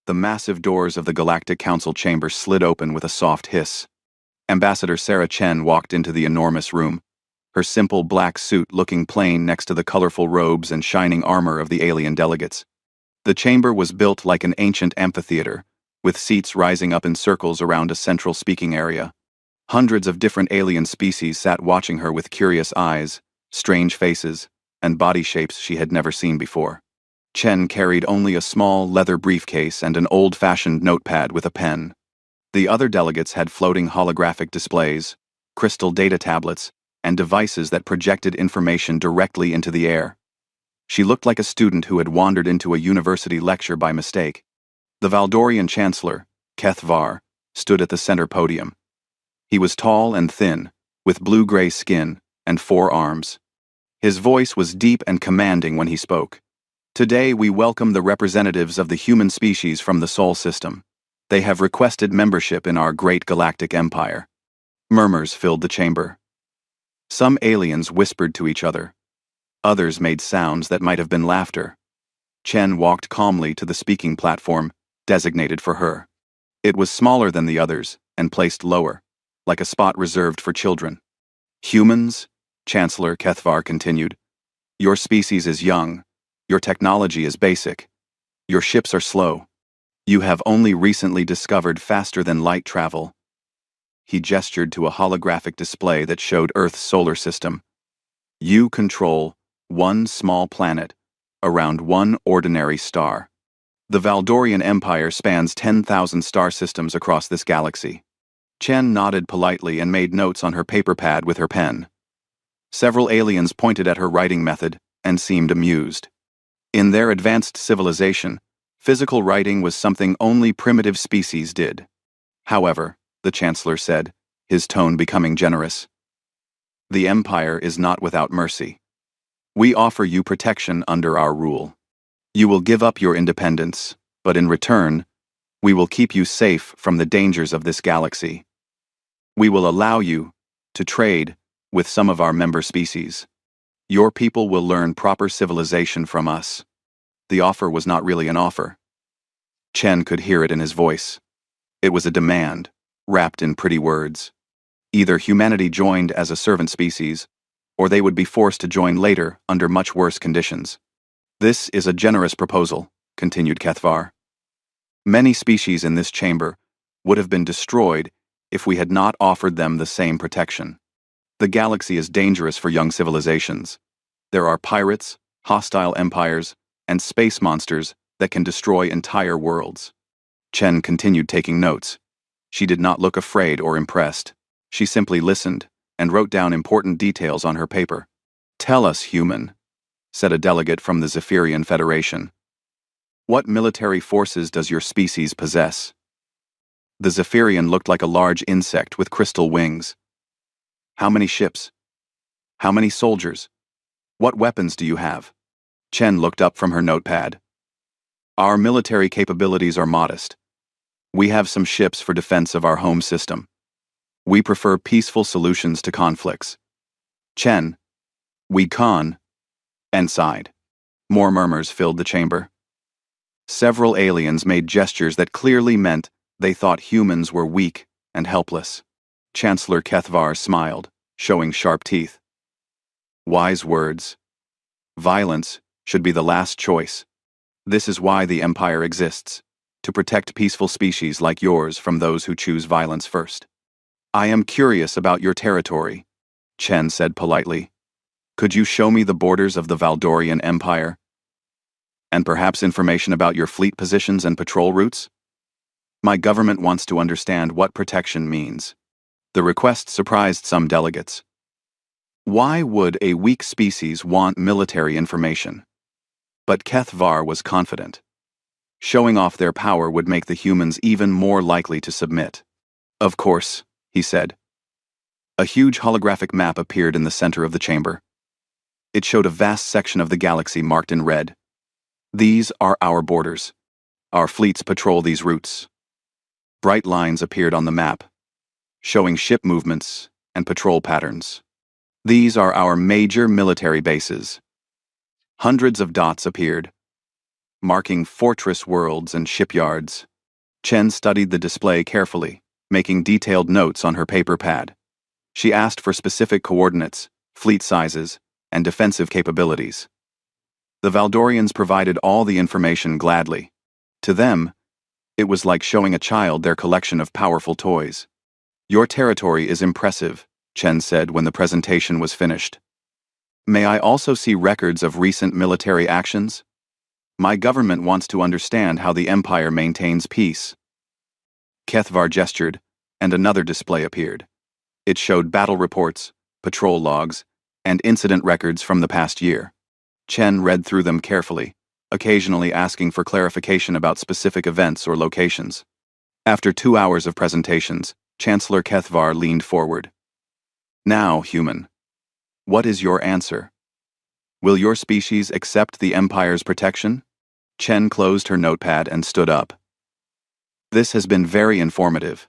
The massive doors of the Galactic Council chamber slid open with a soft hiss. Ambassador Sarah Chen walked into the enormous room, her simple black suit looking plain next to the colorful robes and shining armor of the alien delegates. The chamber was built like an ancient amphitheater, with seats rising up in circles around a central speaking area. Hundreds of different alien species sat watching her with curious eyes, strange faces, and body shapes she had never seen before. Chen carried only a small leather briefcase and an old-fashioned notepad with a pen. The other delegates had floating holographic displays, crystal data tablets, and devices that projected information directly into the air. She looked like a student who had wandered into a university lecture by mistake. The Valdorian Chancellor, HFY, stood at the center podium. He was tall and thin, with blue-gray skin and 4 arms. His voice was deep and commanding when he spoke. Today we welcome the representatives of the human species from the Sol system. They have requested membership in our great galactic empire. Murmurs filled the chamber. Some aliens whispered to each other. Others made sounds that might have been laughter. Chen walked calmly to the speaking platform, designated for her. It was smaller than the others, and placed lower, like a spot reserved for children. Humans, Chancellor HFY continued. Your species is young. Your technology is basic. Your ships are slow. You have only recently discovered faster-than-light travel. He gestured to a holographic display that showed Earth's solar system. You control one small planet around one ordinary star. The Valdorian Empire spans 10,000 star systems across this galaxy. Chen nodded politely and made notes on her paper pad with her pen. Several aliens pointed at her writing method and seemed amused. In their advanced civilization, physical writing was something only primitive species did. However, the Chancellor said, his tone becoming generous, the Empire is not without mercy. We offer you protection under our rule. You will give up your independence, but in return, we will keep you safe from the dangers of this galaxy. We will allow you to trade with some of our member species. Your people will learn proper civilization from us. The offer was not really an offer. Chen could hear it in his voice. It was a demand, wrapped in pretty words. Either humanity joined as a servant species, or they would be forced to join later under much worse conditions. This is a generous proposal, continued HFY. Many species in this chamber would have been destroyed if we had not offered them the same protection. The galaxy is dangerous for young civilizations. There are pirates, hostile empires, and space monsters that can destroy entire worlds. Chen continued taking notes. She did not look afraid or impressed. She simply listened and wrote down important details on her paper. Tell us, human, said a delegate from the Zephyrian Federation. What military forces does your species possess? The Zephyrian looked like a large insect with crystal wings. How many ships? How many soldiers? What weapons do you have? Chen looked up from her notepad. Our military capabilities are modest. We have some ships for defense of our home system. We prefer peaceful solutions to conflicts. Chen, we con, and sighed. More murmurs filled the chamber. Several aliens made gestures that clearly meant they thought humans were weak and helpless. Chancellor HFY smiled, showing sharp teeth. Wise words. Violence should be the last choice. This is why the Empire exists, to protect peaceful species like yours from those who choose violence first. I am curious about your territory, Chen said politely. Could you show me the borders of the Valdorian Empire? And perhaps information about your fleet positions and patrol routes? My government wants to understand what protection means. The request surprised some delegates. Why would a weak species want military information? But HFY was confident. Showing off their power would make the humans even more likely to submit. Of course, he said. A huge holographic map appeared in the center of the chamber. It showed a vast section of the galaxy marked in red. These are our borders. Our fleets patrol these routes. Bright lines appeared on the map, showing ship movements and patrol patterns. These are our major military bases. Hundreds of dots appeared, marking fortress worlds and shipyards. Chen studied the display carefully, making detailed notes on her paper pad. She asked for specific coordinates, fleet sizes, and defensive capabilities. The Valdorians provided all the information gladly. To them, it was like showing a child their collection of powerful toys. "Your territory is impressive," Chen said when the presentation was finished. "May I also see records of recent military actions? My government wants to understand how the Empire maintains peace." Kethvar gestured, and another display appeared. It showed battle reports, patrol logs, and incident records from the past year. Chen read through them carefully, occasionally asking for clarification about specific events or locations. After 2 hours of presentations, Chancellor Kethvar leaned forward. "Now, human, what is your answer? Will your species accept the Empire's protection?" Chen closed her notepad and stood up. "This has been very informative.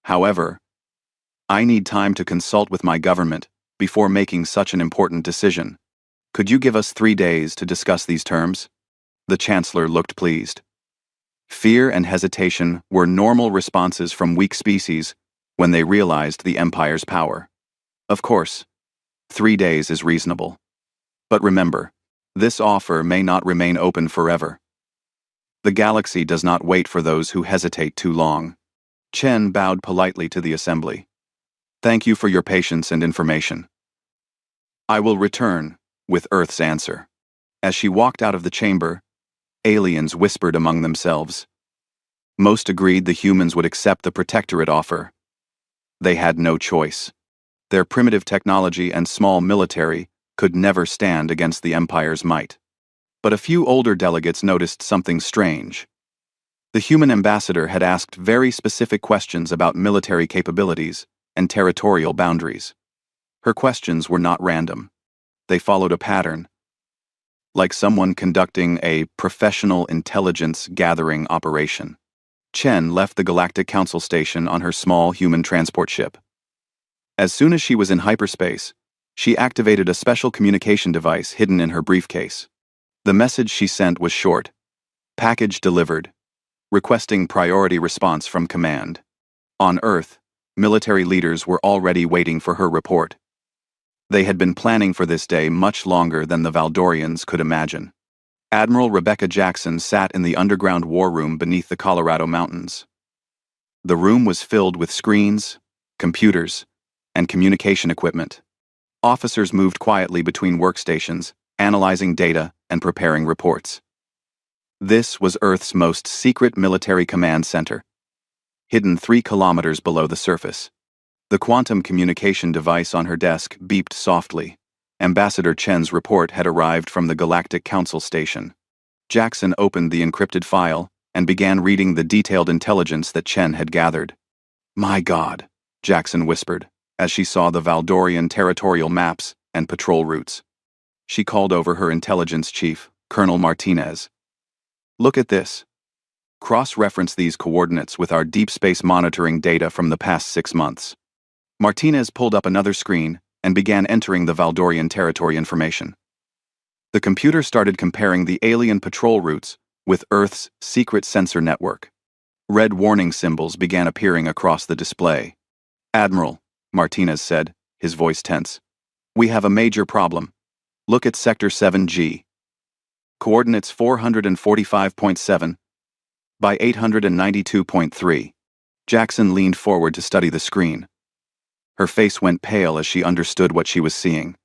However, I need time to consult with my government before making such an important decision. Could you give us 3 days to discuss these terms?" The Chancellor looked pleased. Fear and hesitation were normal responses from weak species when they realized the Empire's power. Of course, 3 days is reasonable. But remember, this offer may not remain open forever. The galaxy does not wait for those who hesitate too long. Chen bowed politely to the assembly. "Thank you for your patience and information. I will return with Earth's answer." As she walked out of the chamber, aliens whispered among themselves. Most agreed the humans would accept the protectorate offer. They had no choice. Their primitive technology and small military could never stand against the Empire's might. But a few older delegates noticed something strange. The human ambassador had asked very specific questions about military capabilities and territorial boundaries. Her questions were not random. They followed a pattern, like someone conducting a professional intelligence gathering operation. Chen left the Galactic Council station on her small human transport ship. As soon as she was in hyperspace, she activated a special communication device hidden in her briefcase. The message she sent was short: "Package delivered. Requesting priority response from command." On Earth, military leaders were already waiting for her report. They had been planning for this day much longer than the Valdorians could imagine. Admiral Rebecca Jackson sat in the underground war room beneath the Colorado mountains. The room was filled with screens, computers, and communication equipment. Officers moved quietly between workstations, analyzing data and preparing reports. This was Earth's most secret military command center, hidden 3 kilometers below the surface. The quantum communication device on her desk beeped softly. Ambassador Chen's report had arrived from the Galactic Council station. Jackson opened the encrypted file and began reading the detailed intelligence that Chen had gathered. "My God," Jackson whispered, as she saw the Valdorian territorial maps and patrol routes. She called over her intelligence chief, Colonel Martinez. "Look at this. Cross-reference these coordinates with our deep space monitoring data from the past 6 months." Martinez pulled up another screen and began entering the Valdorian territory information. The computer started comparing the alien patrol routes with Earth's secret sensor network. Red warning symbols began appearing across the display. "Admiral," Martinez said, his voice tense, "we have a major problem. Look at Sector 7G. Coordinates 445.7 by 892.3. Jackson leaned forward to study the screen. Her face went pale as she understood what she was seeing.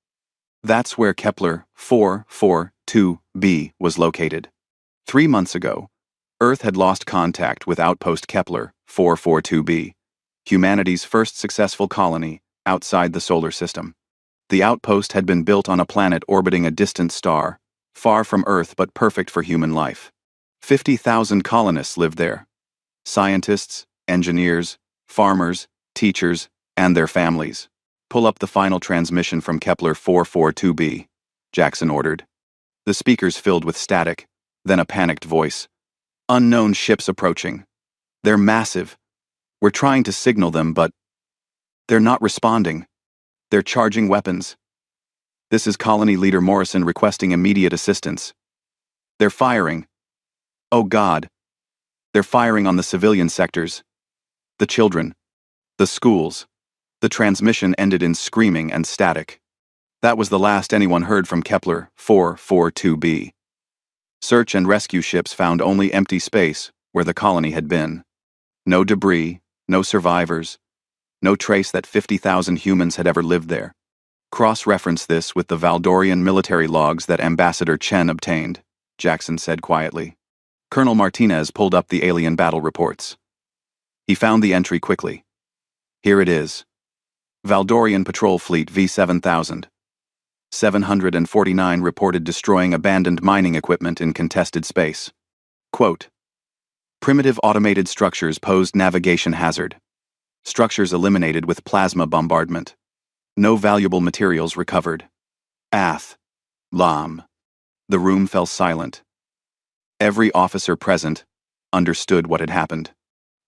That's where Kepler 442b was located. 3 months ago, Earth had lost contact with outpost Kepler 442b, humanity's first successful colony outside the solar system. The outpost had been built on a planet orbiting a distant star, far from Earth but perfect for human life. 50,000 colonists lived there. Scientists, engineers, farmers, teachers, and their families. "Pull up the final transmission from Kepler 442b, Jackson ordered. The speakers filled with static, then a panicked voice. "Unknown ships approaching. They're massive. We're trying to signal them, but they're not responding. They're charging weapons. This is Colony Leader Morrison requesting immediate assistance. They're firing. Oh God. They're firing on the civilian sectors. The children. The schools. The transmission ended in screaming and static. That was the last anyone heard from Kepler 442b. Search and rescue ships found only empty space where the colony had been. No debris, no survivors, no trace that 50,000 humans had ever lived there. Cross-reference this with the Valdorian military logs that Ambassador Chen obtained, Jackson said quietly. Colonel Martinez pulled up the alien battle reports. He found the entry quickly. Here it is. Valdorian Patrol Fleet V7000. 749 reported destroying abandoned mining equipment in contested space. Quote, primitive automated structures posed navigation hazard. Structures eliminated with plasma bombardment. No valuable materials recovered. Ath. Lam. The room fell silent. Every officer present understood what had happened.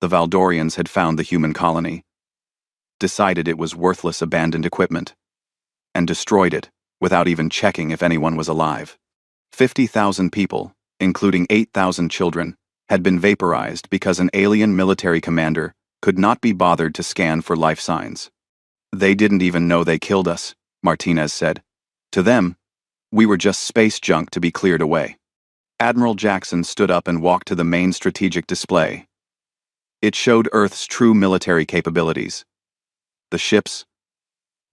The Valdorians had found the human colony, decided it was worthless abandoned equipment, and destroyed it without even checking if anyone was alive. 50,000 people, including 8,000 children, had been vaporized because an alien military commander could not be bothered to scan for life signs. They didn't even know they killed us, Martinez said. To them, we were just space junk to be cleared away. Admiral Jackson stood up and walked to the main strategic display. It showed Earth's true military capabilities. The ships,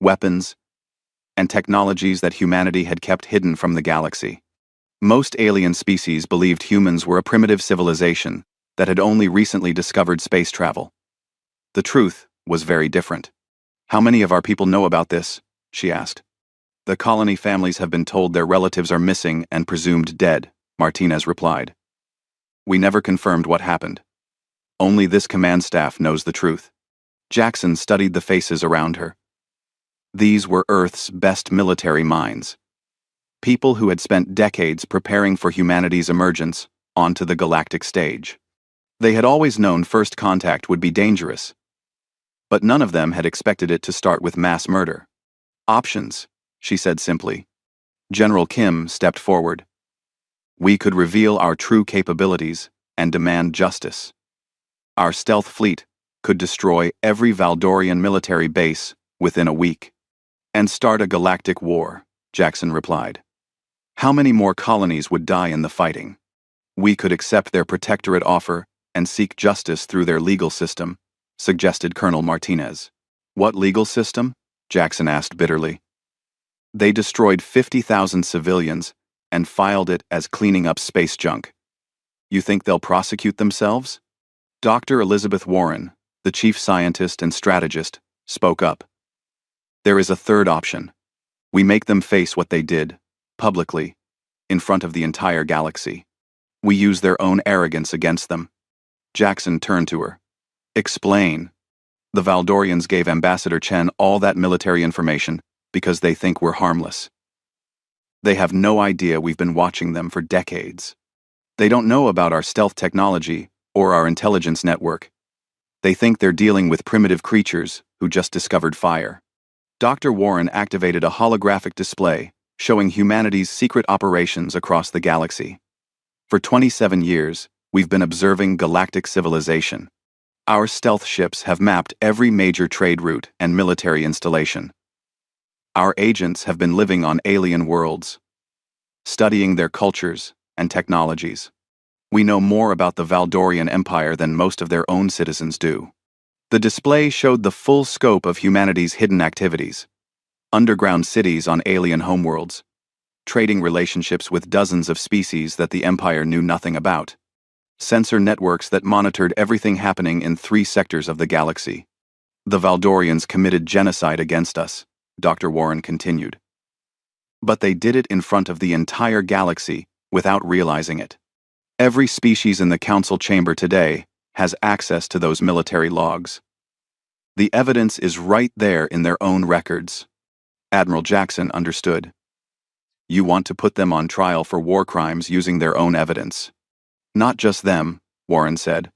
weapons, and technologies that humanity had kept hidden from the galaxy. Most alien species believed humans were a primitive civilization that had only recently discovered space travel. The truth was very different. How many of our people know about this? She asked. The colony families have been told their relatives are missing and presumed dead, Martinez replied. We never confirmed what happened. Only this command staff knows the truth. Jackson studied the faces around her. These were Earth's best military minds. People who had spent decades preparing for humanity's emergence onto the galactic stage. They had always known first contact would be dangerous, but none of them had expected it to start with mass murder. Options, she said simply. General Kim stepped forward. We could reveal our true capabilities and demand justice. Our stealth fleet could destroy every Valdorian military base within a week. And start a galactic war, Jackson replied. How many more colonies would die in the fighting? We could accept their protectorate offer and seek justice through their legal system, suggested Colonel Martinez. What legal system? Jackson asked bitterly. They destroyed 50,000 civilians and filed it as cleaning up space junk. You think they'll prosecute themselves? Dr. Elizabeth Warren, the chief scientist and strategist, spoke up. There is a third option. We make them face what they did, publicly, in front of the entire galaxy. We use their own arrogance against them. Jackson turned to her. Explain. The Valdorians gave Ambassador Chen all that military information because they think we're harmless. They have no idea we've been watching them for decades. They don't know about our stealth technology or our intelligence network. They think they're dealing with primitive creatures who just discovered fire. Dr. Warren activated a holographic display showing humanity's secret operations across the galaxy. For 27 years, we've been observing galactic civilization. Our stealth ships have mapped every major trade route and military installation. Our agents have been living on alien worlds, studying their cultures and technologies. We know more about the Valdorian Empire than most of their own citizens do. The display showed the full scope of humanity's hidden activities. Underground cities on alien homeworlds, trading relationships with dozens of species that the Empire knew nothing about, sensor networks that monitored everything happening in 3 sectors of the galaxy. The Valdorians committed genocide against us, Dr. Warren continued. But they did it in front of the entire galaxy without realizing it. Every species in the council chamber today has access to those military logs. The evidence is right there in their own records. Admiral Jackson understood. You want to put them on trial for war crimes using their own evidence. Not just them, Warren said.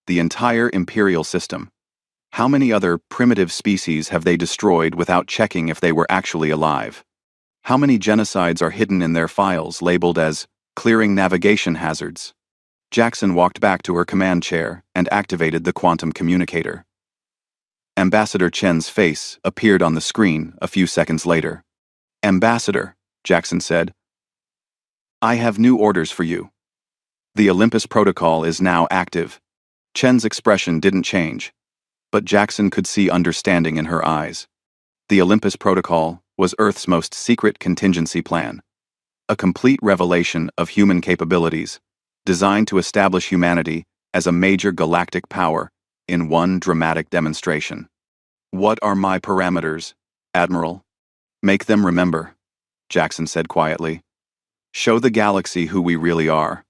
The entire Imperial system. How many other primitive species have they destroyed without checking if they were actually alive? How many genocides are hidden in their files labeled as clearing navigation hazards? Jackson walked back to her command chair and activated the quantum communicator. Ambassador Chen's face appeared on the screen a few seconds later. "Ambassador," Jackson said, "I have new orders for you. The Olympus Protocol is now active." Chen's expression didn't change, but Jackson could see understanding in her eyes. The Olympus Protocol was Earth's most secret contingency plan, a complete revelation of human capabilities, designed to establish humanity as a major galactic power in one dramatic demonstration. "What are my parameters, Admiral?" "Make them remember," Jackson said quietly. "Show the galaxy who we really are,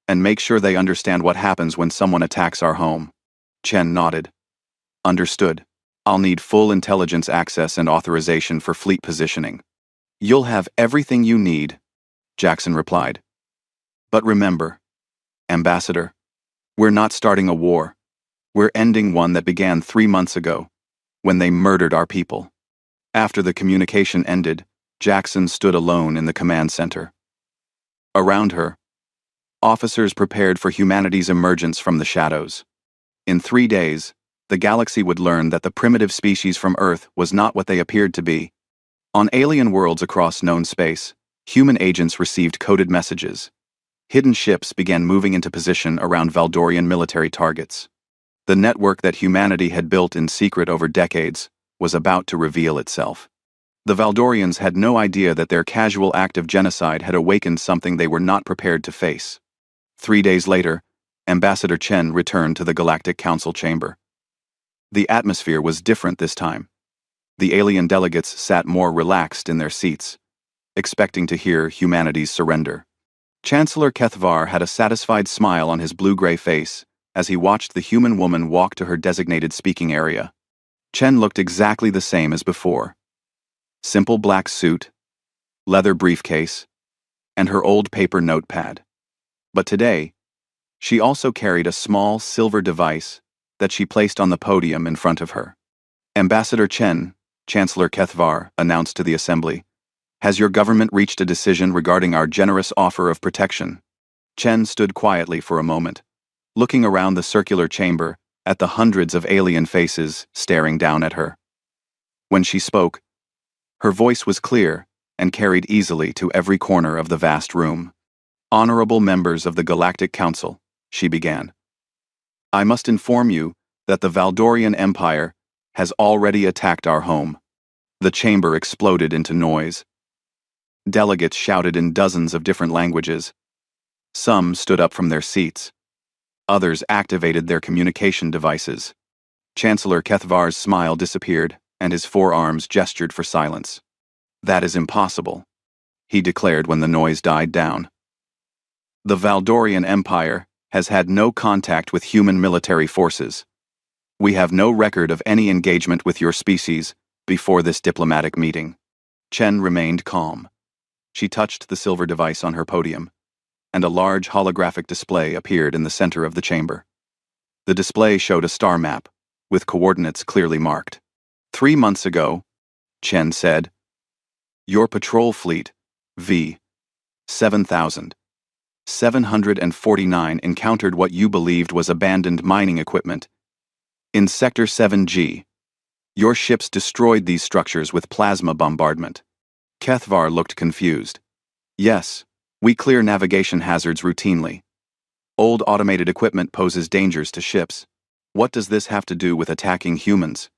and make sure they understand what happens when someone attacks our home." Chen nodded. "Understood. I'll need full intelligence access and authorization for fleet positioning." "You'll have everything you need," Jackson replied. "But remember, Ambassador, we're not starting a war. We're ending one that began 3 months ago, when they murdered our people." After the communication ended, Jackson stood alone in the command center. Around her, officers prepared for humanity's emergence from the shadows. In 3 days, the galaxy would learn that the primitive species from Earth was not what they appeared to be. On alien worlds across known space, human agents received coded messages. Hidden ships began moving into position around Valdorian military targets. The network that humanity had built in secret over decades was about to reveal itself. The Valdorians had no idea that their casual act of genocide had awakened something they were not prepared to face. 3 days later, Ambassador Chen returned to the Galactic Council chamber. The atmosphere was different this time. The alien delegates sat more relaxed in their seats, expecting to hear humanity's surrender. Chancellor Kethvar had a satisfied smile on his blue-gray face as he watched the human woman walk to her designated speaking area. Chen looked exactly the same as before. Simple black suit, leather briefcase, and her old paper notepad. But today, she also carried a small silver device that she placed on the podium in front of her. "Ambassador Chen," Chancellor Kethvar announced to the assembly, "has your government reached a decision regarding our generous offer of protection?" Chen stood quietly for a moment, looking around the circular chamber at the hundreds of alien faces staring down at her. When she spoke, her voice was clear and carried easily to every corner of the vast room. "Honorable members of the Galactic Council," she began, "I must inform you that the Valdorian Empire has already attacked our home." The chamber exploded into noise. Delegates shouted in dozens of different languages. Some stood up from their seats. Others activated their communication devices. Chancellor Kethvar's smile disappeared, and his forearms gestured for silence. "That is impossible," he declared when the noise died down. "The Valdorian Empire has had no contact with human military forces. We have no record of any engagement with your species before this diplomatic meeting." Chen remained calm. She touched the silver device on her podium, and a large holographic display appeared in the center of the chamber. The display showed a star map, with coordinates clearly marked. 3 months ago," Chen said, "your patrol fleet, V-7749, encountered what you believed was abandoned mining equipment. In Sector 7G, your ships destroyed these structures with plasma bombardment." Kethvar looked confused. "Yes, we clear navigation hazards routinely. Old automated equipment poses dangers to ships. What does this have to do with attacking humans?"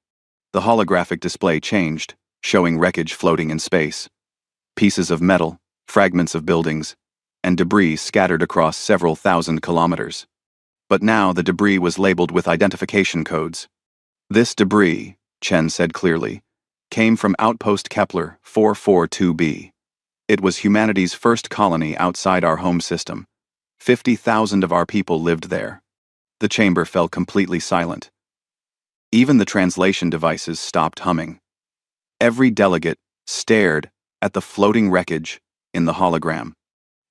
The holographic display changed, showing wreckage floating in space. Pieces of metal, fragments of buildings, and debris scattered across several thousand kilometers. But now the debris was labeled with identification codes. "This debris," Chen said clearly, "came from Outpost Kepler 442b. It was humanity's first colony outside our home system. 50,000 of our people lived there." The chamber fell completely silent. Even the translation devices stopped humming. Every delegate stared at the floating wreckage in the hologram.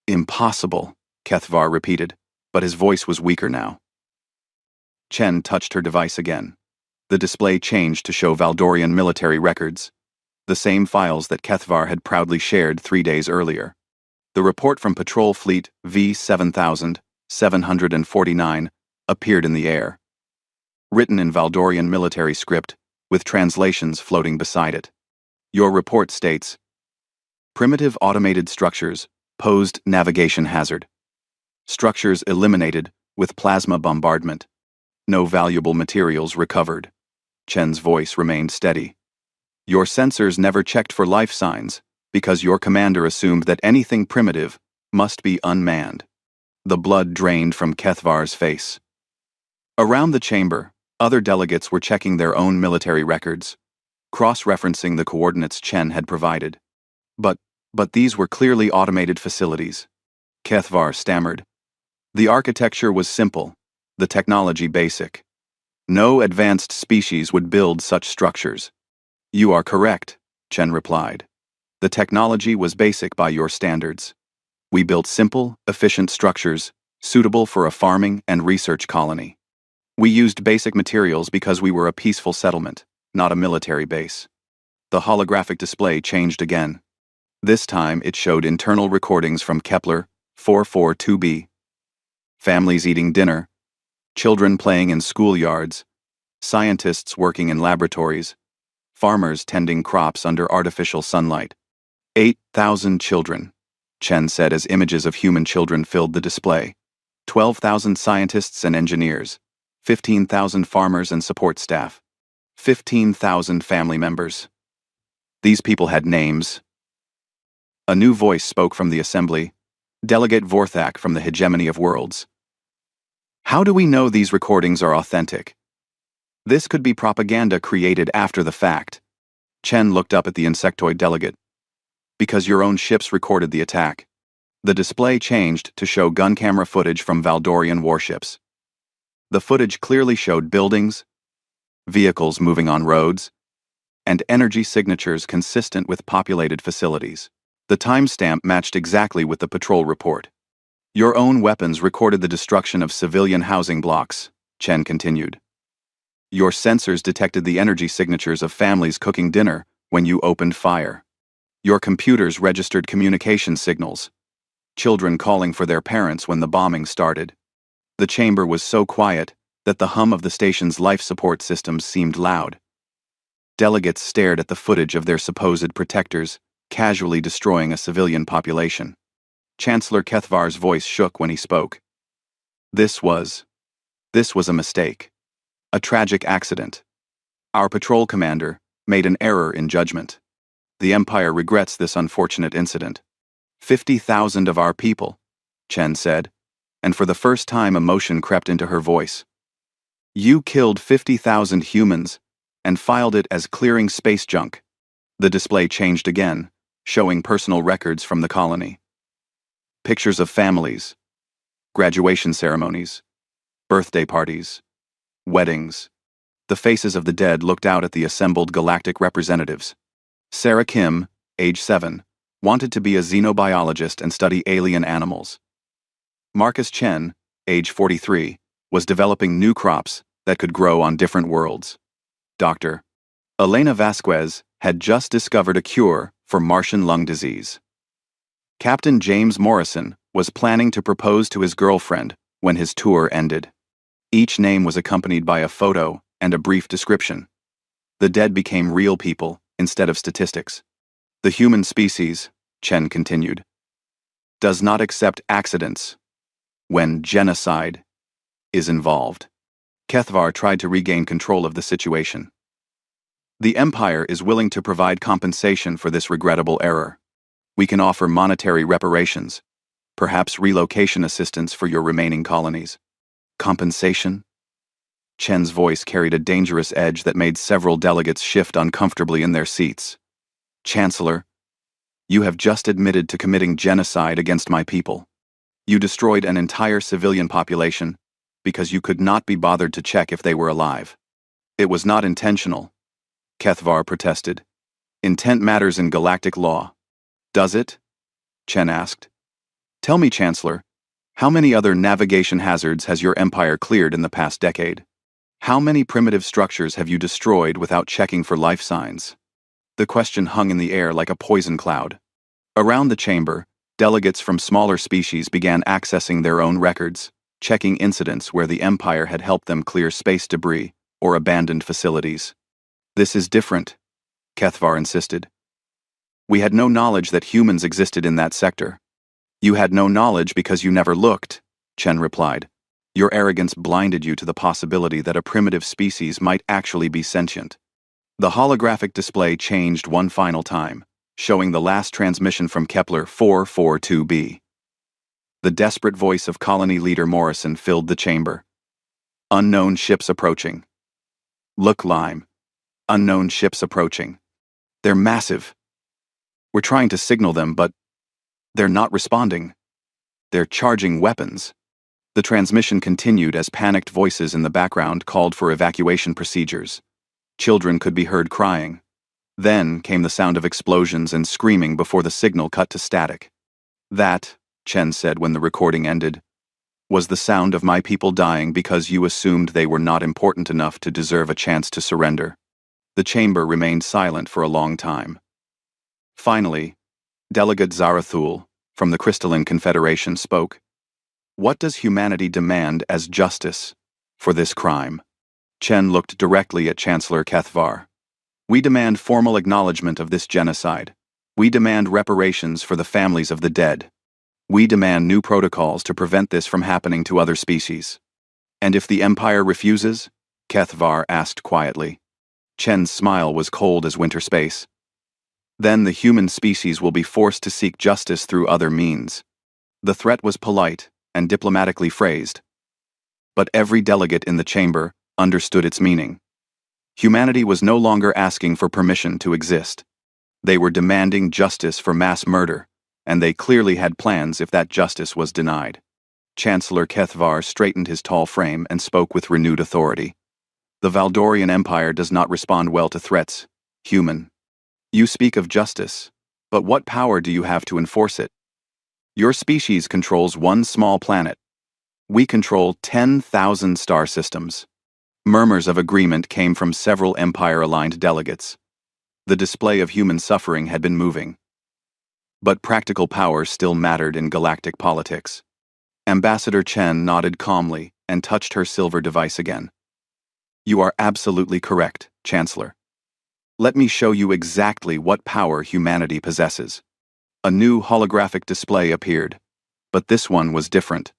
"Impossible," Kethvar repeated, but his voice was weaker now. Chen touched her device again. The display changed to show Valdorian military records, the same files that Kethvar had proudly shared 3 days earlier. The report from Patrol Fleet V-7000 749, appeared in the air. Written in Valdorian military script, with translations floating beside it. Your report states, primitive automated structures posed navigation hazard. Structures eliminated with plasma bombardment. No valuable materials recovered. Chen's voice remained steady. Your sensors never checked for life signs, because your commander assumed that anything primitive must be unmanned. The blood drained from Kethvar's face. Around the chamber, other delegates were checking their own military records, cross-referencing the coordinates Chen had provided. But these were clearly automated facilities. Kethvar stammered. The architecture was simple, the technology basic. No advanced species would build such structures. You are correct, Chen replied. The technology was basic by your standards. We built simple, efficient structures, suitable for a farming and research colony. We used basic materials because we were a peaceful settlement, not a military base. The holographic display changed again. This time it showed internal recordings from Kepler 442b. Families eating dinner, children playing in schoolyards, scientists working in laboratories, farmers tending crops under artificial sunlight. 8,000 children, Chen said as images of human children filled the display. 12,000 scientists and engineers, 15,000 farmers and support staff, 15,000 family members. These people had names. A new voice spoke from the assembly, Delegate Vorthak from the Hegemony of Worlds. How do we know these recordings are authentic? This could be propaganda created after the fact. Chen looked up at the insectoid delegate. Because your own ships recorded the attack. The display changed to show gun camera footage from Valdorian warships. The footage clearly showed buildings, vehicles moving on roads, and energy signatures consistent with populated facilities. The timestamp matched exactly with the patrol report. Your own weapons recorded the destruction of civilian housing blocks, Chen continued. Your sensors detected the energy signatures of families cooking dinner when you opened fire. Your computers registered communication signals, children calling for their parents when the bombing started. The chamber was so quiet that the hum of the station's life support systems seemed loud. Delegates stared at the footage of their supposed protectors, casually destroying a civilian population. Chancellor Kethvar's voice shook when he spoke. This was a mistake. A tragic accident. Our patrol commander made an error in judgment. The Empire regrets this unfortunate incident. 50,000 of our people, Chen said, and for the first time emotion crept into her voice. You killed 50,000 humans and filed it as clearing space junk. The display changed again, showing personal records from the colony. Pictures of families, graduation ceremonies, birthday parties, weddings. The faces of the dead looked out at the assembled galactic representatives. Sarah Kim, age 7, wanted to be a xenobiologist and study alien animals. Marcus Chen, age 43, was developing new crops that could grow on different worlds. Dr. Elena Vasquez had just discovered a cure for Martian lung disease. Captain James Morrison was planning to propose to his girlfriend when his tour ended. Each name was accompanied by a photo and a brief description. The dead became real people instead of statistics. The human species, Chen continued, does not accept accidents when genocide is involved. Kethvar tried to regain control of the situation. The Empire is willing to provide compensation for this regrettable error. We can offer monetary reparations, perhaps relocation assistance for your remaining colonies. Compensation? Chen's voice carried a dangerous edge that made several delegates shift uncomfortably in their seats. Chancellor, you have just admitted to committing genocide against my people. You destroyed an entire civilian population because you could not be bothered to check if they were alive. It was not intentional, Kethvar protested. Intent matters in galactic law. Does it? Chen asked. Tell me, Chancellor, how many other navigation hazards has your empire cleared in the past decade? How many primitive structures have you destroyed without checking for life signs? The question hung in the air like a poison cloud. Around the chamber, delegates from smaller species began accessing their own records, checking incidents where the Empire had helped them clear space debris or abandoned facilities. "This is different," Kethvar insisted. "We had no knowledge that humans existed in that sector." "You had no knowledge because you never looked," Chen replied. "Your arrogance blinded you to the possibility that a primitive species might actually be sentient." The holographic display changed one final time, showing the last transmission from Kepler 442b. The desperate voice of colony leader Morrison filled the chamber. "Unknown ships approaching. Look, Lime. Unknown ships approaching. They're massive. We're trying to signal them, but they're not responding. They're charging weapons." The transmission continued as panicked voices in the background called for evacuation procedures. Children could be heard crying. Then came the sound of explosions and screaming before the signal cut to static. "That," Chen said when the recording ended, "was the sound of my people dying because you assumed they were not important enough to deserve a chance to surrender." The chamber remained silent for a long time. Finally, Delegate Zarathul, from the Crystalline Confederation, spoke. "What does humanity demand as justice for this crime?" Chen looked directly at Chancellor Kethvar. "We demand formal acknowledgement of this genocide. We demand reparations for the families of the dead. We demand new protocols to prevent this from happening to other species." "And if the Empire refuses?" Kethvar asked quietly. Chen's smile was cold as winter space. "Then the human species will be forced to seek justice through other means." The threat was polite and diplomatically phrased, but every delegate in the chamber understood its meaning. Humanity was no longer asking for permission to exist. They were demanding justice for mass murder, and they clearly had plans if that justice was denied. Chancellor Kethvar straightened his tall frame and spoke with renewed authority. "The Valdorian Empire does not respond well to threats, human. You speak of justice, but what power do you have to enforce it? Your species controls one small planet. We control 10,000 star systems." Murmurs of agreement came from several Empire-aligned delegates. The display of human suffering had been moving. But practical power still mattered in galactic politics. Ambassador Chen nodded calmly and touched her silver device again. "You are absolutely correct, Chancellor. Let me show you exactly what power humanity possesses." A new holographic display appeared, but this one was different.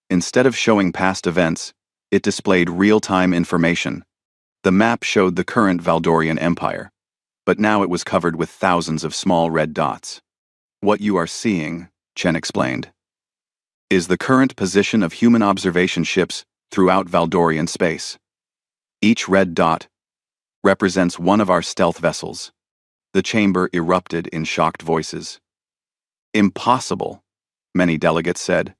Instead of showing past events, it displayed real-time information. The map showed the current Valdorian Empire, but now it was covered with thousands of small red dots. "What you are seeing," Chen explained, "is the current position of human observation ships throughout Valdorian space. Each red dot represents one of our stealth vessels." The chamber erupted in shocked voices. "Impossible," many delegates said.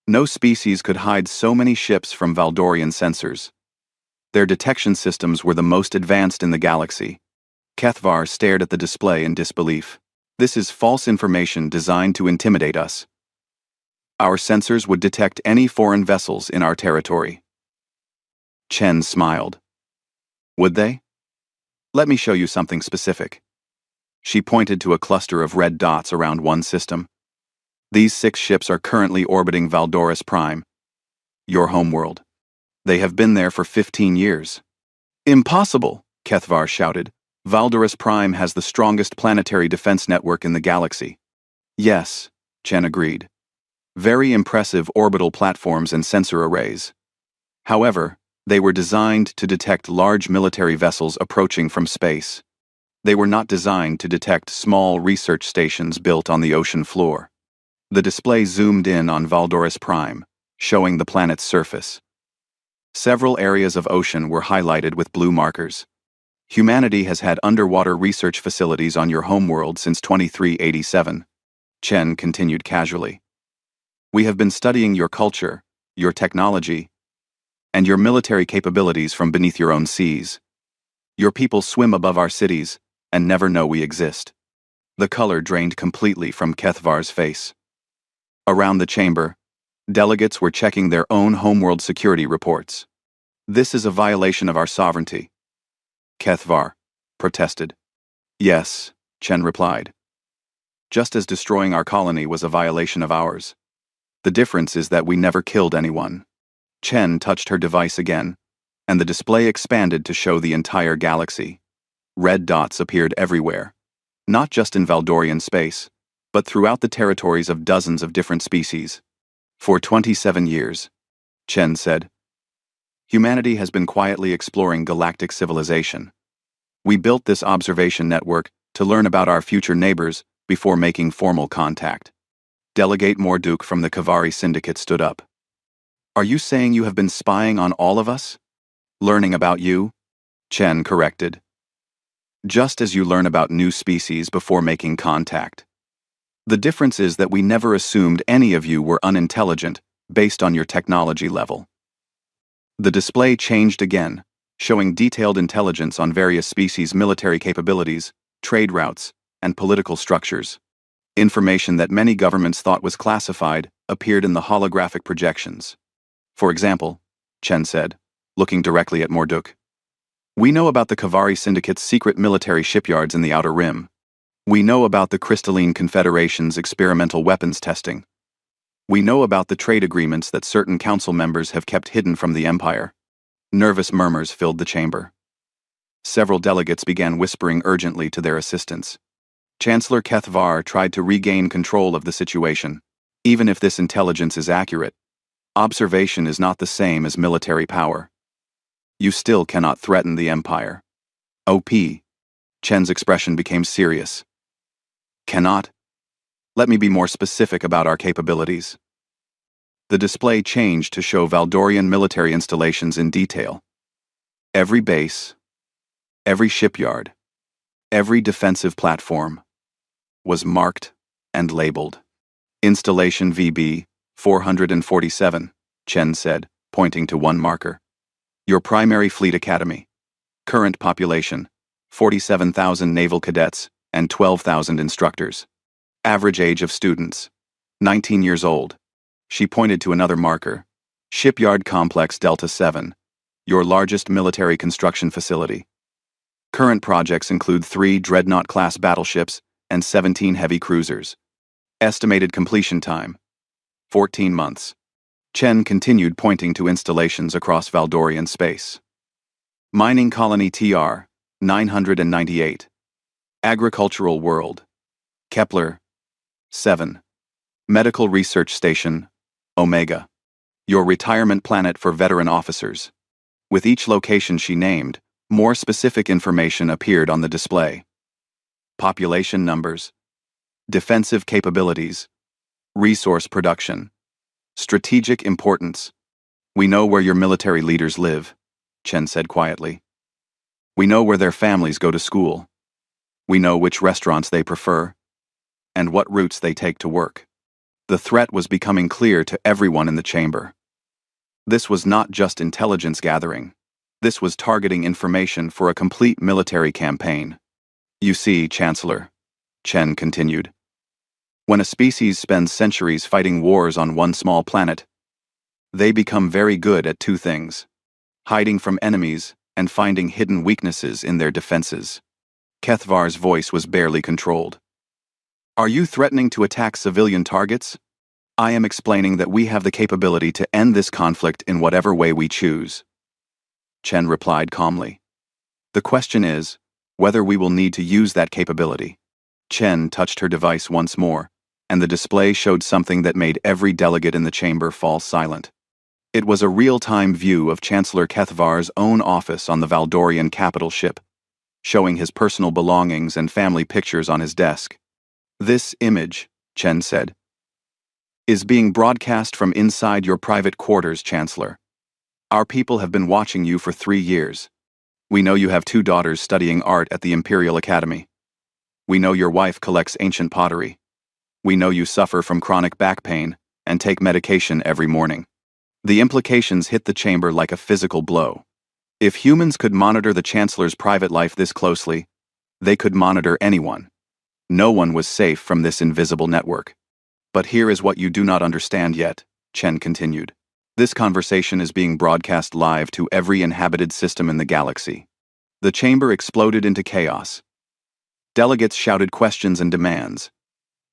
"No species could hide so many ships from Valdorian sensors. Their detection systems were the most advanced in the galaxy." Kethvar stared at the display in disbelief. "This is false information designed to intimidate us. Our sensors would detect any foreign vessels in our territory." Chen smiled. "Would they? Let me show you something specific." She pointed to a cluster of red dots around one system. "These 6 ships are currently orbiting Valdoris Prime, your homeworld. They have been there for 15 years. "Impossible!" Kethvar shouted. "Valdoris Prime has the strongest planetary defense network in the galaxy." "Yes," Chen agreed. "Very impressive orbital platforms and sensor arrays. However, they were designed to detect large military vessels approaching from space. They were not designed to detect small research stations built on the ocean floor." The display zoomed in on Valdoris Prime, showing the planet's surface. Several areas of ocean were highlighted with blue markers. "Humanity has had underwater research facilities on your homeworld since 2387. Chen continued casually. "We have been studying your culture, your technology, and your military capabilities from beneath your own seas. Your people swim above our cities and never know we exist." The color drained completely from Kethvar's face. Around the chamber, delegates were checking their own homeworld security reports. "This is a violation of our sovereignty," Kethvar protested. "Yes," Chen replied. "Just as destroying our colony was a violation of ours." The difference is that we never killed anyone. Chen touched her device again, and the display expanded to show the entire galaxy. Red dots appeared everywhere, not just in Valdorian space, but throughout the territories of dozens of different species. For 27 years, Chen said, humanity has been quietly exploring galactic civilization. We built this observation network to learn about our future neighbors before making formal contact. Delegate Morduk from the Kavari Syndicate stood up. Are you saying you have been spying on all of us? Learning about you? Chen corrected. Just as you learn about new species before making contact. The difference is that we never assumed any of you were unintelligent based on your technology level. The display changed again, showing detailed intelligence on various species' military capabilities, trade routes, and political structures. Information that many governments thought was classified appeared in the holographic projections. For example, Chen said, looking directly at Morduk, we know about the Kavari Syndicate's secret military shipyards in the Outer Rim. We know about the Crystalline Confederation's experimental weapons testing. We know about the trade agreements that certain council members have kept hidden from the Empire. Nervous murmurs filled the chamber. Several delegates began whispering urgently to their assistants. Chancellor Kethvar tried to regain control of the situation. Even if this intelligence is accurate, observation is not the same as military power. You still cannot threaten the Empire. OP. Chen's expression became serious. Cannot? Let me be more specific about our capabilities. The display changed to show Valdorian military installations in detail. Every base, every shipyard, every defensive platform was marked and labeled. Installation VB 447, Chen said, pointing to one marker. Your primary fleet academy. Current population, 47,000 naval cadets and 12,000 instructors. Average age of students, 19 years old. She pointed to another marker. Shipyard Complex Delta 7, your largest military construction facility. Current projects include 3 Dreadnought-class battleships and 17 heavy cruisers. Estimated completion time, 14 months. Chen continued pointing to installations across Valdorian space. Mining Colony TR, 998. Agricultural World, Kepler, 7. Medical Research Station, Omega. Your retirement planet for veteran officers. With each location she named, more specific information appeared on the display. Population numbers, defensive capabilities, resource production, strategic importance. We know where your military leaders live, Chen said quietly. We know where their families go to school. We know which restaurants they prefer, and what routes they take to work. The threat was becoming clear to everyone in the chamber. This was not just intelligence gathering. This was targeting information for a complete military campaign. You see, Chancellor, Chen continued, when a species spends centuries fighting wars on one small planet, they become very good at 2 things: hiding from enemies and finding hidden weaknesses in their defenses. Kethvar's voice was barely controlled. Are you threatening to attack civilian targets? I am explaining that we have the capability to end this conflict in whatever way we choose. Chen replied calmly. The question is whether we will need to use that capability. Chen touched her device once more, and the display showed something that made every delegate in the chamber fall silent. It was a real-time view of Chancellor Kethvar's own office on the Valdorian capital ship, showing his personal belongings and family pictures on his desk. This image, Chen said, is being broadcast from inside your private quarters, Chancellor. Our people have been watching you for 3 years. We know you have 2 daughters studying art at the Imperial Academy. We know your wife collects ancient pottery. We know you suffer from chronic back pain and take medication every morning. The implications hit the chamber like a physical blow. If humans could monitor the Chancellor's private life this closely, they could monitor anyone. No one was safe from this invisible network. But here is what you do not understand yet, Chen continued. This conversation is being broadcast live to every inhabited system in the galaxy. The chamber exploded into chaos. Delegates shouted questions and demands.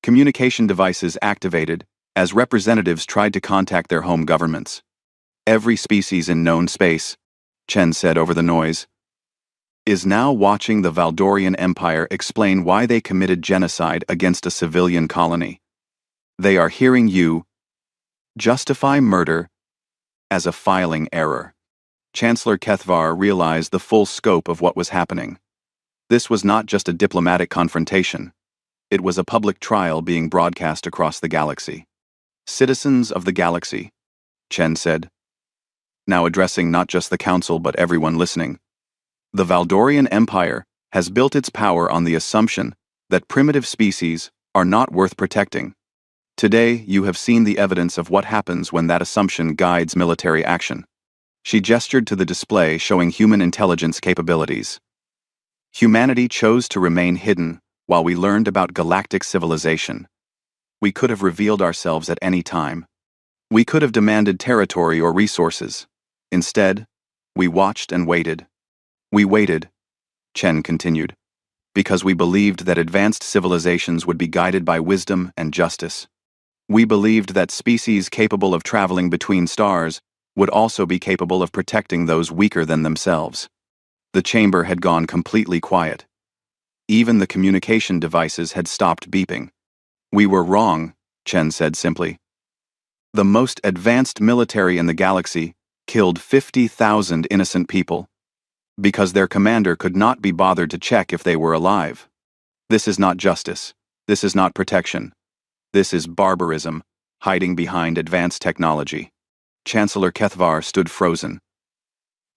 Communication devices activated, as representatives tried to contact their home governments. Every species in known space, Chen said over the noise, is now watching the Valdorian Empire explain why they committed genocide against a civilian colony. They are hearing you justify murder as a filing error. Chancellor Kethvar realized the full scope of what was happening. This was not just a diplomatic confrontation. It was a public trial being broadcast across the galaxy. Citizens of the galaxy, Chen said, now addressing not just the council but everyone listening. The Valdorian Empire has built its power on the assumption that primitive species are not worth protecting. Today, you have seen the evidence of what happens when that assumption guides military action. She gestured to the display showing human intelligence capabilities. Humanity chose to remain hidden while we learned about galactic civilization. We could have revealed ourselves at any time. We could have demanded territory or resources. Instead, we watched and waited. We waited, Chen continued, because we believed that advanced civilizations would be guided by wisdom and justice. We believed that species capable of traveling between stars would also be capable of protecting those weaker than themselves. The chamber had gone completely quiet. Even the communication devices had stopped beeping. We were wrong, Chen said simply. The most advanced military in the galaxy killed 50,000 innocent people, because their commander could not be bothered to check if they were alive. This is not justice. This is not protection. This is barbarism, hiding behind advanced technology. Chancellor Kethvar stood frozen,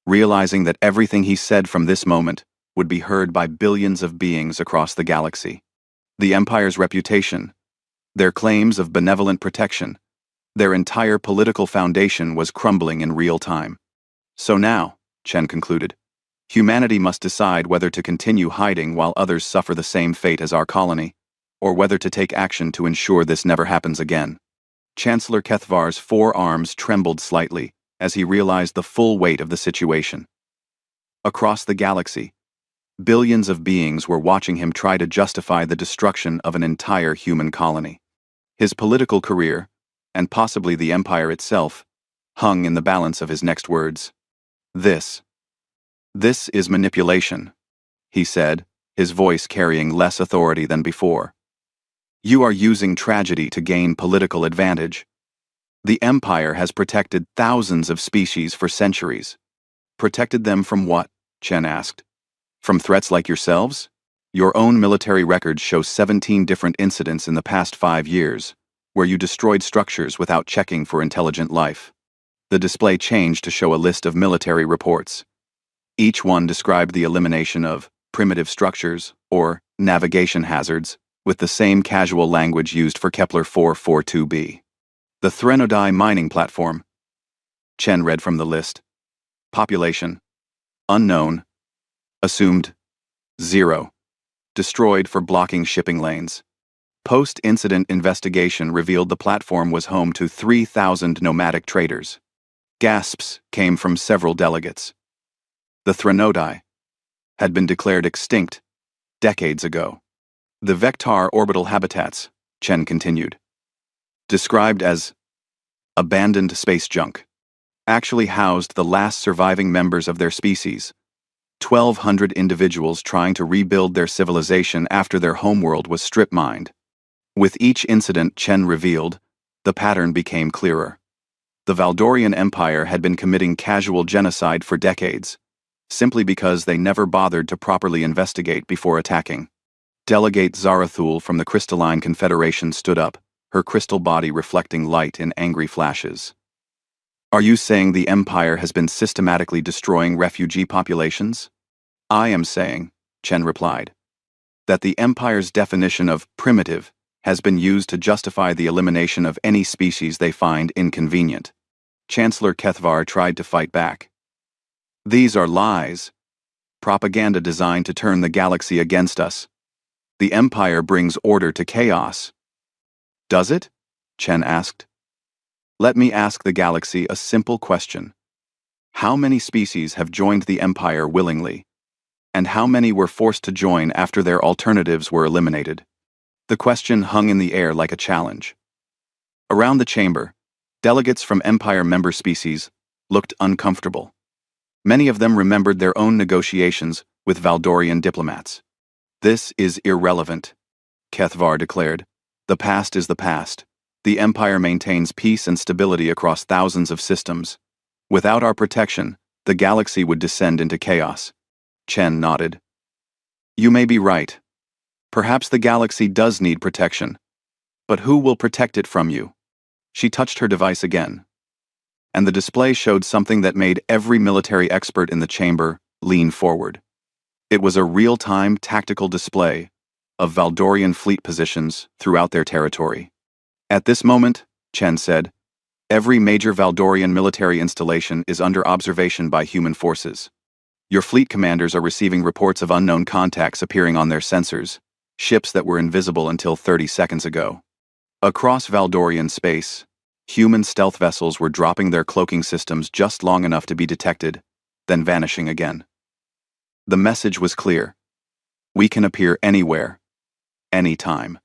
realizing that everything he said from this moment would be heard by billions of beings across the galaxy. The Empire's reputation, their claims of benevolent protection, their entire political foundation was crumbling in real time. So now, Chen concluded, humanity must decide whether to continue hiding while others suffer the same fate as our colony, or whether to take action to ensure this never happens again. Chancellor Kethvar's forearms trembled slightly as he realized the full weight of the situation. Across the galaxy, billions of beings were watching him try to justify the destruction of an entire human colony. His political career, and possibly the Empire itself, hung in the balance of his next words. This is manipulation, he said, his voice carrying less authority than before. You are using tragedy to gain political advantage. The Empire has protected thousands of species for centuries. Protected them from what? Chen asked. From threats like yourselves? Your own military records show 17 different incidents in the past 5 years, where you destroyed structures without checking for intelligent life. The display changed to show a list of military reports. Each one described the elimination of primitive structures or navigation hazards with the same casual language used for Kepler 442b. The Threnodai mining platform, Chen read from the list. Population, unknown. Assumed, 0. Destroyed for blocking shipping lanes. Post-incident investigation revealed the platform was home to 3,000 nomadic traders. Gasps came from several delegates. The Threnodai had been declared extinct decades ago. The Vectar orbital habitats, Chen continued, described as abandoned space junk, actually housed the last surviving members of their species, 1,200 individuals trying to rebuild their civilization after their homeworld was strip-mined. With each incident Chen revealed, the pattern became clearer. The Valdorian Empire had been committing casual genocide for decades, simply because they never bothered to properly investigate before attacking. Delegate Zarathul from the Crystalline Confederation stood up, her crystal body reflecting light in angry flashes. Are you saying the Empire has been systematically destroying refugee populations? I am saying, Chen replied, that the Empire's definition of primitive has been used to justify the elimination of any species they find inconvenient. Chancellor Kethvar tried to fight back. These are lies. Propaganda designed to turn the galaxy against us. The Empire brings order to chaos. Does it? Chen asked. Let me ask the galaxy a simple question. How many species have joined the Empire willingly? And how many were forced to join after their alternatives were eliminated? The question hung in the air like a challenge. Around the chamber, delegates from Empire member species looked uncomfortable. Many of them remembered their own negotiations with Valdorian diplomats. "This is irrelevant," Kethvar declared. "The past is the past. The Empire maintains peace and stability across thousands of systems. Without our protection, the galaxy would descend into chaos." Chen nodded. "You may be right. Perhaps the galaxy does need protection. But who will protect it from you?" She touched her device again, and the display showed something that made every military expert in the chamber lean forward. It was a real-time tactical display of Valdorian fleet positions throughout their territory. "At this moment," Chen said, "every major Valdorian military installation is under observation by human forces. Your fleet commanders are receiving reports of unknown contacts appearing on their sensors, ships that were invisible until 30 seconds ago. Across Valdorian space, human stealth vessels were dropping their cloaking systems just long enough to be detected, then vanishing again." The message was clear. We can appear anywhere, anytime.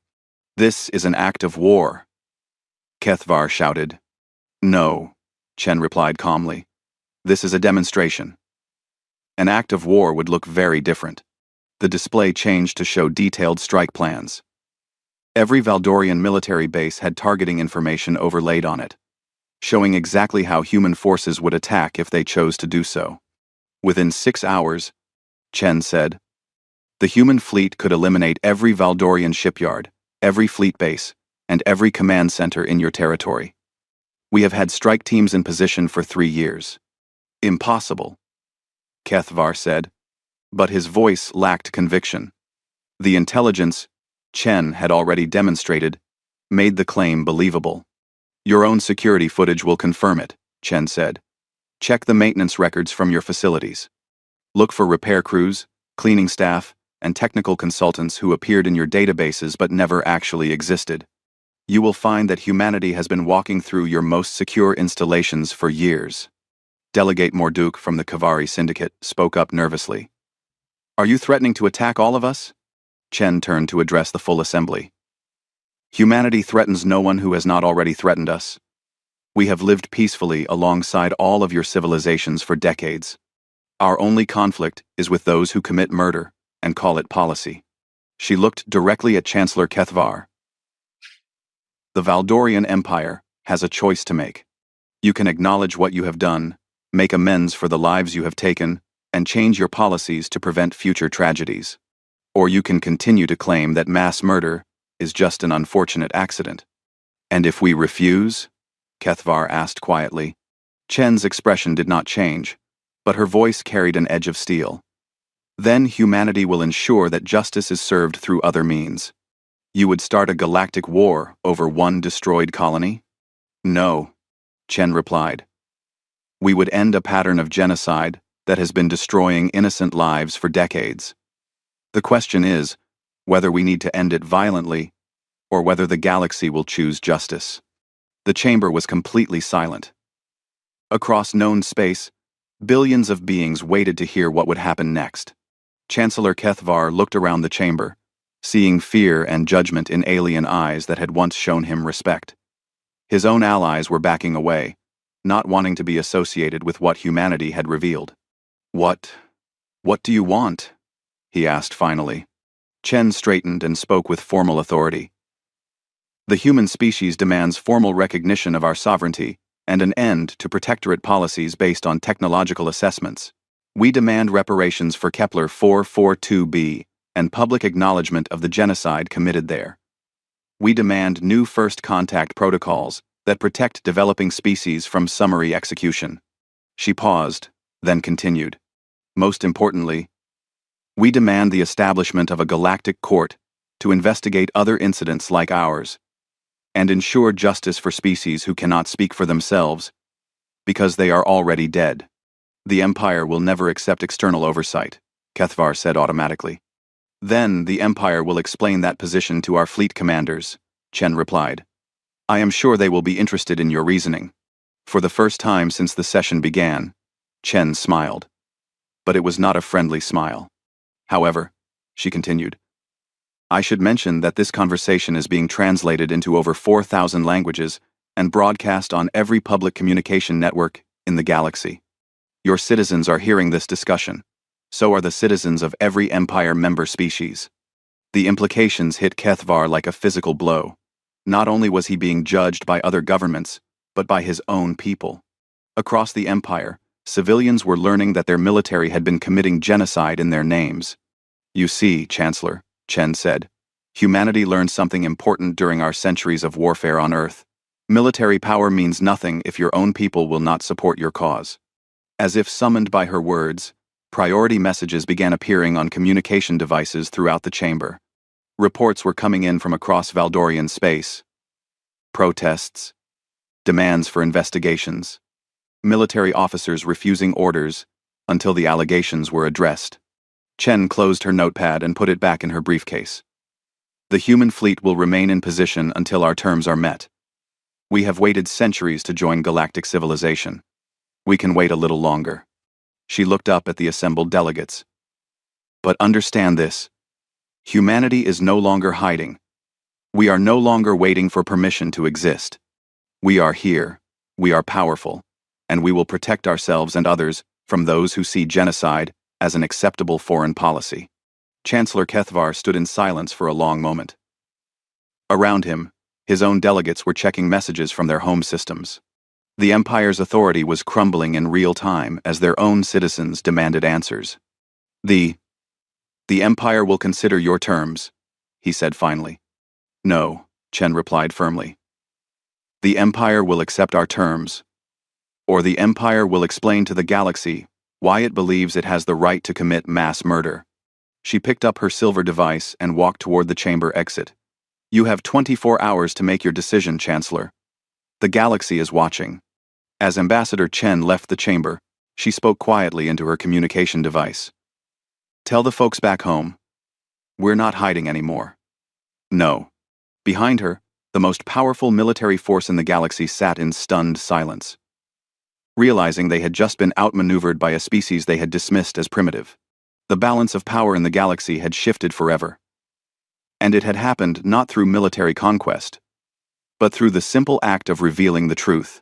"This is an act of war," Kethvar shouted. "No," Chen replied calmly. "This is a demonstration." An act of war would look very different. The display changed to show detailed strike plans. Every Valdorian military base had targeting information overlaid on it, showing exactly how human forces would attack if they chose to do so. "Within 6 hours," Chen said, "the human fleet could eliminate every Valdorian shipyard, every fleet base, and every command center in your territory. We have had strike teams in position for 3 years. Impossible," Kethvar said, but his voice lacked conviction. The intelligence Chen had already demonstrated made the claim believable. "Your own security footage will confirm it," Chen said. "Check the maintenance records from your facilities. Look for repair crews, cleaning staff, and technical consultants who appeared in your databases but never actually existed. You will find that humanity has been walking through your most secure installations for years." Delegate Morduk from the Kavari Syndicate spoke up nervously. "Are you threatening to attack all of us?" Chen turned to address the full assembly. "Humanity threatens no one who has not already threatened us. We have lived peacefully alongside all of your civilizations for decades. Our only conflict is with those who commit murder and call it policy." She looked directly at Chancellor Kethvar. "The Valdorian Empire has a choice to make. You can acknowledge what you have done, make amends for the lives you have taken, and change your policies to prevent future tragedies. Or you can continue to claim that mass murder is just an unfortunate accident." "And if we refuse?" Kethvar asked quietly. Chen's expression did not change, but her voice carried an edge of steel. "Then humanity will ensure that justice is served through other means. You would start a galactic war over one destroyed colony?" "No," Chen replied. "We would end a pattern of genocide that has been destroying innocent lives for decades. The question is whether we need to end it violently or whether the galaxy will choose justice." The chamber was completely silent. Across known space, billions of beings waited to hear what would happen next. Chancellor Kethvar looked around the chamber, seeing fear and judgment in alien eyes that had once shown him respect. His own allies were backing away, not wanting to be associated with what humanity had revealed. What do you want?" he asked finally. Chen straightened and spoke with formal authority. "The human species demands formal recognition of our sovereignty and an end to protectorate policies based on technological assessments. We demand reparations for Kepler 442b and public acknowledgement of the genocide committed there. We demand new first contact protocols that protect developing species from summary execution." She paused, then continued. "Most importantly, we demand the establishment of a galactic court to investigate other incidents like ours and ensure justice for species who cannot speak for themselves because they are already dead. The Empire will never accept external oversight," Kethvar said automatically. "Then the Empire will explain that position to our fleet commanders," Chen replied. "I am sure they will be interested in your reasoning." For the first time since the session began, Chen smiled. But it was not a friendly smile. "However," she continued, "I should mention that this conversation is being translated into over 4,000 languages and broadcast on every public communication network in the galaxy. Your citizens are hearing this discussion. So are the citizens of every Empire member species. The implications hit Kethvar like a physical blow. Not only was he being judged by other governments, but by his own people. Across the Empire, civilians were learning that their military had been committing genocide in their names. You see, Chancellor, Chen said, humanity learned something important during our centuries of warfare on Earth. Military power means nothing if your own people will not support your cause. As if summoned by her words, priority messages began appearing on communication devices throughout the chamber. Reports were coming in from across Valdorian space. Protests. Demands for investigations. Military officers refusing orders until the allegations were addressed. Chen closed her notepad and put it back in her briefcase. The human fleet will remain in position until our terms are met. We have waited centuries to join galactic civilization. We can wait a little longer. She looked up at the assembled delegates. But understand this. Humanity is no longer hiding. We are no longer waiting for permission to exist. We are here, we are powerful, and we will protect ourselves and others from those who see genocide as an acceptable foreign policy. Chancellor Kethvar stood in silence for a long moment. Around him, his own delegates were checking messages from their home systems. The Empire's authority was crumbling in real time as their own citizens demanded answers. The Empire will consider your terms, he said finally. No, Chen replied firmly. The Empire will accept our terms, or the Empire will explain to the galaxy why it believes it has the right to commit mass murder. She picked up her silver device and walked toward the chamber exit. You have 24 hours to make your decision, Chancellor. The galaxy is watching. As Ambassador Chen left the chamber, she spoke quietly into her communication device. Tell the folks back home. We're not hiding anymore. No. Behind her, the most powerful military force in the galaxy sat in stunned silence, realizing they had just been outmaneuvered by a species they had dismissed as primitive. The balance of power in the galaxy had shifted forever. And it had happened not through military conquest, but through the simple act of revealing the truth.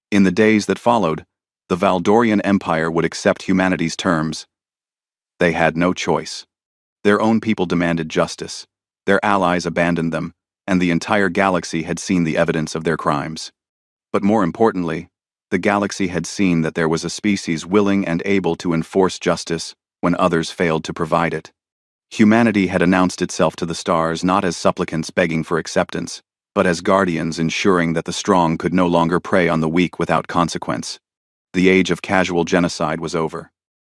In the days that followed, the Valdorian Empire would accept humanity's terms. They had no choice. Their own people demanded justice, their allies abandoned them, and the entire galaxy had seen the evidence of their crimes. But more importantly, the galaxy had seen that there was a species willing and able to enforce justice when others failed to provide it. Humanity had announced itself to the stars not as supplicants begging for acceptance, but as guardians ensuring that the strong could no longer prey on the weak without consequence. The age of casual genocide was over.